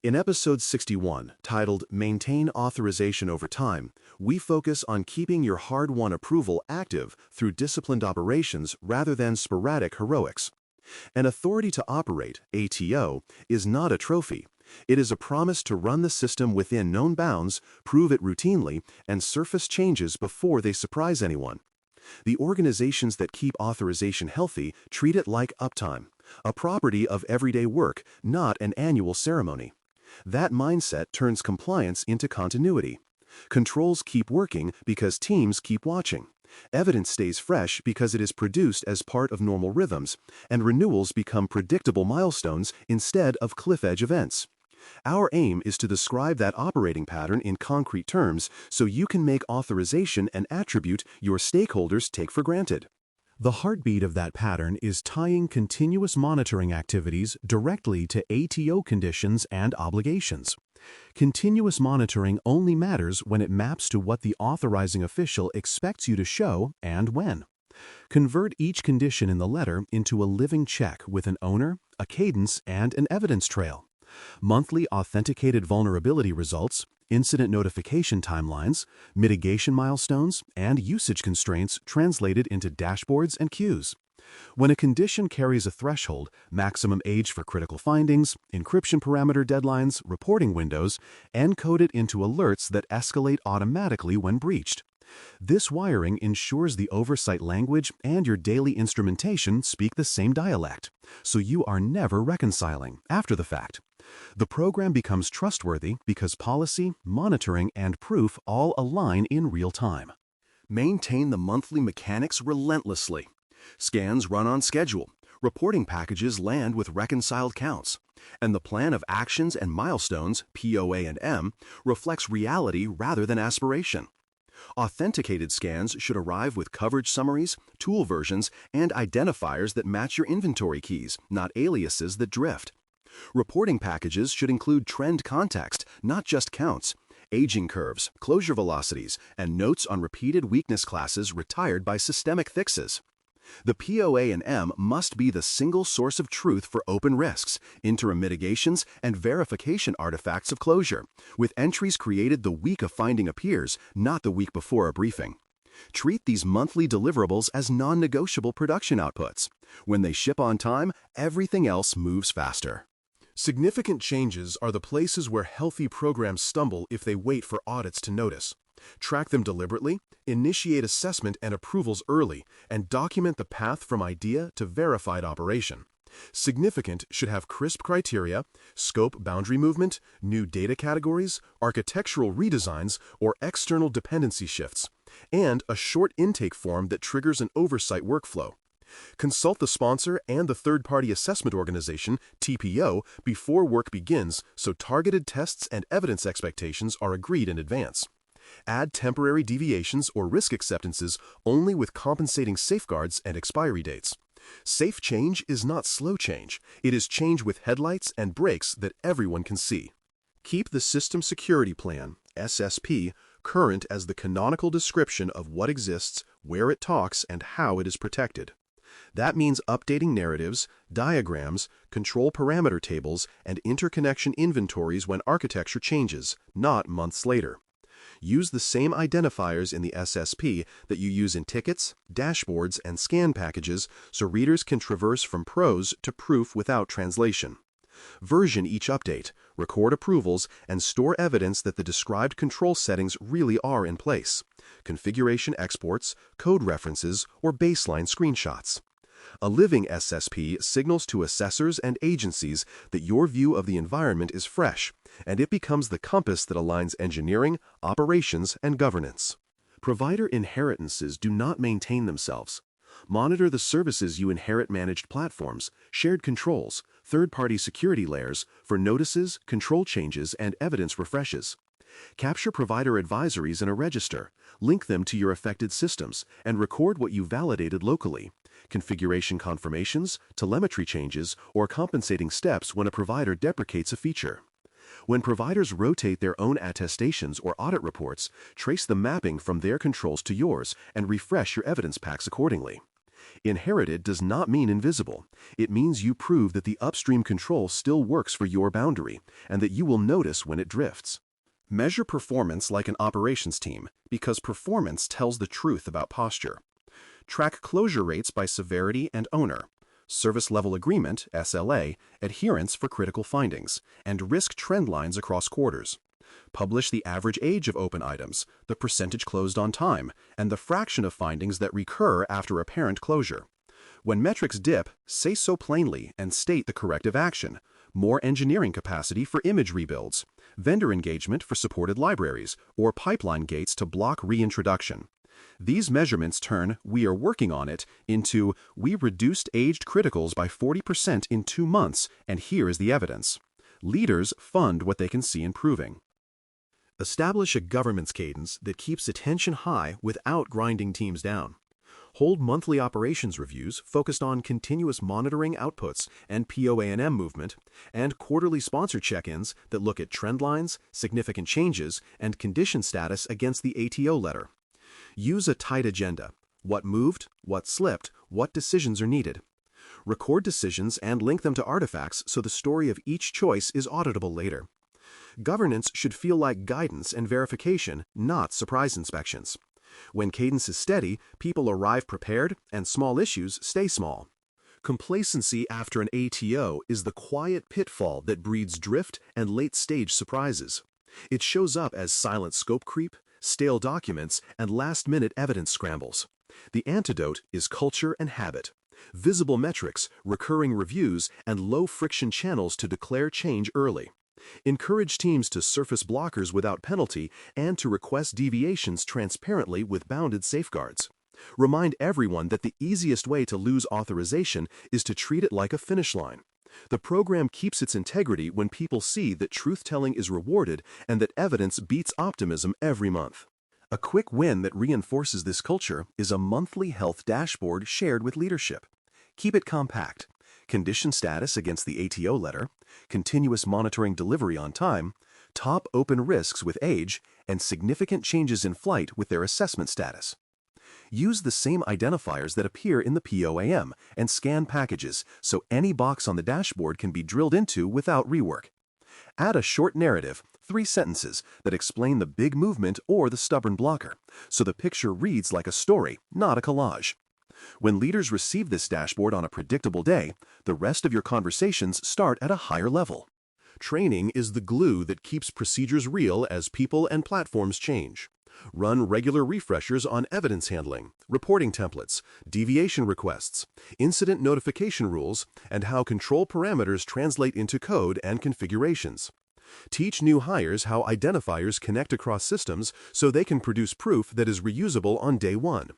In episode 61, titled Maintain Authorization Over Time, we focus on keeping your hard-won approval active through disciplined operations rather than sporadic heroics. An authority to operate, ATO, is not a trophy. It is a promise to run the system within known bounds, prove it routinely, and surface changes before they surprise anyone. The organizations that keep authorization healthy treat it like uptime, a property of everyday work, not an annual ceremony. That mindset turns compliance into continuity. Controls keep working because teams keep watching. Evidence stays fresh because it is produced as part of normal rhythms, and renewals become predictable milestones instead of cliff-edge events. Our aim is to describe that operating pattern in concrete terms so you can make authorization an attribute your stakeholders take for granted. The heartbeat of that pattern is tying continuous monitoring activities directly to ATO conditions and obligations. Continuous monitoring only matters when it maps to what the authorizing official expects you to show and when. Convert each condition in the letter into a living check with an owner, a cadence, and an evidence trail. Monthly authenticated vulnerability results, incident notification timelines, mitigation milestones, and usage constraints translated into dashboards and queues. When a condition carries a threshold, maximum age for critical findings, encryption parameter deadlines, reporting windows, encode it into alerts that escalate automatically when breached. This wiring ensures the oversight language and your daily instrumentation speak the same dialect, so you are never reconciling after the fact. The program becomes trustworthy because policy, monitoring, and proof all align in real time. Maintain the monthly mechanics relentlessly. Scans run on schedule, reporting packages land with reconciled counts, and the plan of actions and milestones, POA&M, reflects reality rather than aspiration. Authenticated scans should arrive with coverage summaries, tool versions, and identifiers that match your inventory keys, not aliases that drift. Reporting packages should include trend context, not just counts, aging curves, closure velocities, and notes on repeated weakness classes retired by systemic fixes. The POA&M must be the single source of truth for open risks, interim mitigations, and verification artifacts of closure, with entries created the week a finding appears, not the week before a briefing. Treat these monthly deliverables as non-negotiable production outputs. When they ship on time, everything else moves faster. Significant changes are the places where healthy programs stumble if they wait for audits to notice. Track them deliberately, initiate assessment and approvals early, and document the path from idea to verified operation. Significant should have crisp criteria, scope boundary movement, new data categories, architectural redesigns, or external dependency shifts, and a short intake form that triggers an oversight workflow. Consult the sponsor and the third-party assessment organization, TPO, before work begins so targeted tests and evidence expectations are agreed in advance. Add temporary deviations or risk acceptances only with compensating safeguards and expiry dates. Safe change is not slow change. It is change with headlights and brakes that everyone can see. Keep the System Security Plan, SSP, current as the canonical description of what exists, where it talks, and how it is protected. That means updating narratives, diagrams, control parameter tables, and interconnection inventories when architecture changes, not months later. Use the same identifiers in the SSP that you use in tickets, dashboards, and scan packages so readers can traverse from prose to proof without translation. Version each update, record approvals, and store evidence that the described control settings really are in place. Configuration exports, code references, or baseline screenshots. A living SSP signals to assessors and agencies that your view of the environment is fresh, and it becomes the compass that aligns engineering, operations, and governance. Provider inheritances do not maintain themselves. Monitor the services you inherit: managed platforms, shared controls, third-party security layers for notices, control changes, and evidence refreshes. Capture provider advisories in a register, link them to your affected systems, and record what you validated locally. Configuration confirmations, telemetry changes, or compensating steps when a provider deprecates a feature. When providers rotate their own attestations or audit reports, trace the mapping from their controls to yours and refresh your evidence packs accordingly. Inherited does not mean invisible. It means you prove that the upstream control still works for your boundary, and that you will notice when it drifts. Measure performance like an operations team, because performance tells the truth about posture. Track closure rates by severity and owner, service level agreement, SLA, adherence for critical findings, and risk trend lines across quarters. Publish the average age of open items, the percentage closed on time, and the fraction of findings that recur after apparent closure. When metrics dip, say so plainly and state the corrective action: more engineering capacity for image rebuilds, vendor engagement for supported libraries, or pipeline gates to block reintroduction. These measurements turn "we are working on it" into "we reduced aged criticals by 40% in 2 months, and here is the evidence." Leaders fund what they can see improving. Establish a governance cadence that keeps attention high without grinding teams down. Hold monthly operations reviews focused on continuous monitoring outputs and POA&M movement, and quarterly sponsor check-ins that look at trend lines, significant changes, and condition status against the ATO letter. Use a tight agenda: what moved, what slipped, what decisions are needed. Record decisions and link them to artifacts so the story of each choice is auditable later. Governance should feel like guidance and verification, not surprise inspections. When cadence is steady, people arrive prepared and small issues stay small. Complacency after an ATO is the quiet pitfall that breeds drift and late-stage surprises. It shows up as silent scope creep, stale documents, and last-minute evidence scrambles. The antidote is culture and habit: visible metrics, recurring reviews, and low-friction channels to declare change early. Encourage teams to surface blockers without penalty and to request deviations transparently with bounded safeguards. Remind everyone that the easiest way to lose authorization is to treat it like a finish line. The program keeps its integrity when people see that truth-telling is rewarded and that evidence beats optimism every month. A quick win that reinforces this culture is a monthly health dashboard shared with leadership. Keep it compact: condition status against the ATO letter, continuous monitoring delivery on time, top open risks with age, and significant changes in flight with their assessment status. Use the same identifiers that appear in the POA&M and scan packages so any box on the dashboard can be drilled into without rework. Add a short narrative, 3 sentences, that explain the big movement or the stubborn blocker, so the picture reads like a story, not a collage. When leaders receive this dashboard on a predictable day, the rest of your conversations start at a higher level. Training is the glue that keeps procedures real as people and platforms change. Run regular refreshers on evidence handling, reporting templates, deviation requests, incident notification rules, and how control parameters translate into code and configurations. Teach new hires how identifiers connect across systems so they can produce proof that is reusable on day 1.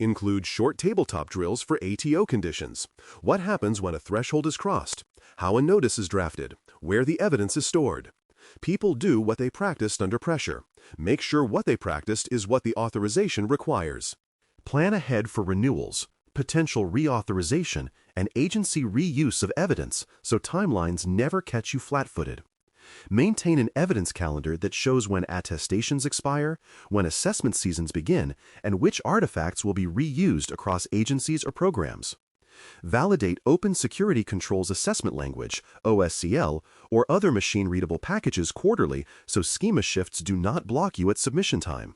Include short tabletop drills for ATO conditions. What happens when a threshold is crossed? How a notice is drafted? Where the evidence is stored? People do what they practiced under pressure. Make sure what they practiced is what the authorization requires. Plan ahead for renewals, potential reauthorization, and agency reuse of evidence so timelines never catch you flat-footed. Maintain an evidence calendar that shows when attestations expire, when assessment seasons begin, and which artifacts will be reused across agencies or programs. Validate Open Security Controls Assessment Language, OSCL, or other machine-readable packages quarterly so schema shifts do not block you at submission time.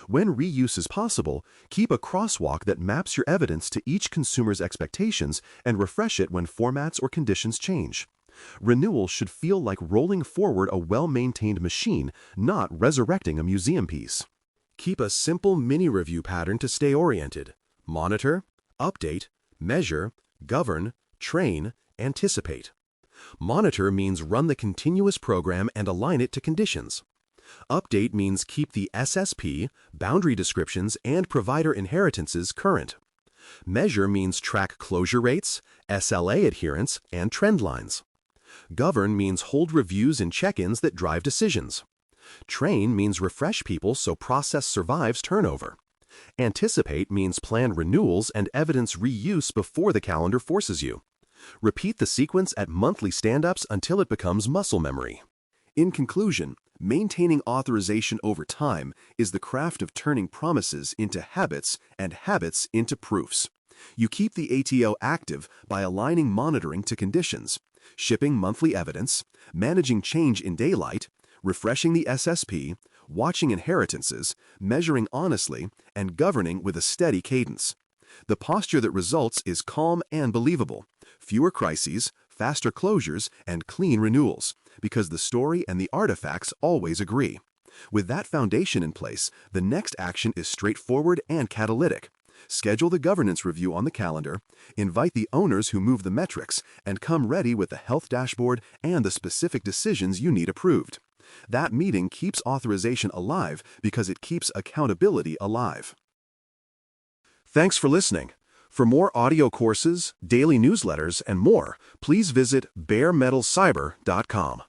When reuse is possible, keep a crosswalk that maps your evidence to each consumer's expectations and refresh it when formats or conditions change. Renewal should feel like rolling forward a well-maintained machine, not resurrecting a museum piece. Keep a simple mini-review pattern to stay oriented: monitor, update, measure, govern, train, anticipate. Monitor means run the continuous program and align it to conditions. Update means keep the SSP, boundary descriptions, and provider inheritances current. Measure means track closure rates, SLA adherence, and trend lines. Govern means hold reviews and check-ins that drive decisions. Train means refresh people so process survives turnover. Anticipate means plan renewals and evidence reuse before the calendar forces you. Repeat the sequence at monthly stand-ups until it becomes muscle memory. In conclusion, maintaining authorization over time is the craft of turning promises into habits and habits into proofs. You keep the ATO active by aligning monitoring to conditions, shipping monthly evidence, managing change in daylight, refreshing the SSP, watching inheritances, measuring honestly, and governing with a steady cadence. The posture that results is calm and believable, fewer crises, faster closures, and clean renewals, because the story and the artifacts always agree. With that foundation in place, the next action is straightforward and catalytic. Schedule the governance review on the calendar, invite the owners who move the metrics, and come ready with the health dashboard and the specific decisions you need approved. That meeting keeps authorization alive because it keeps accountability alive. Thanks for listening. For more audio courses, daily newsletters, and more, please visit baremetalcyber.com.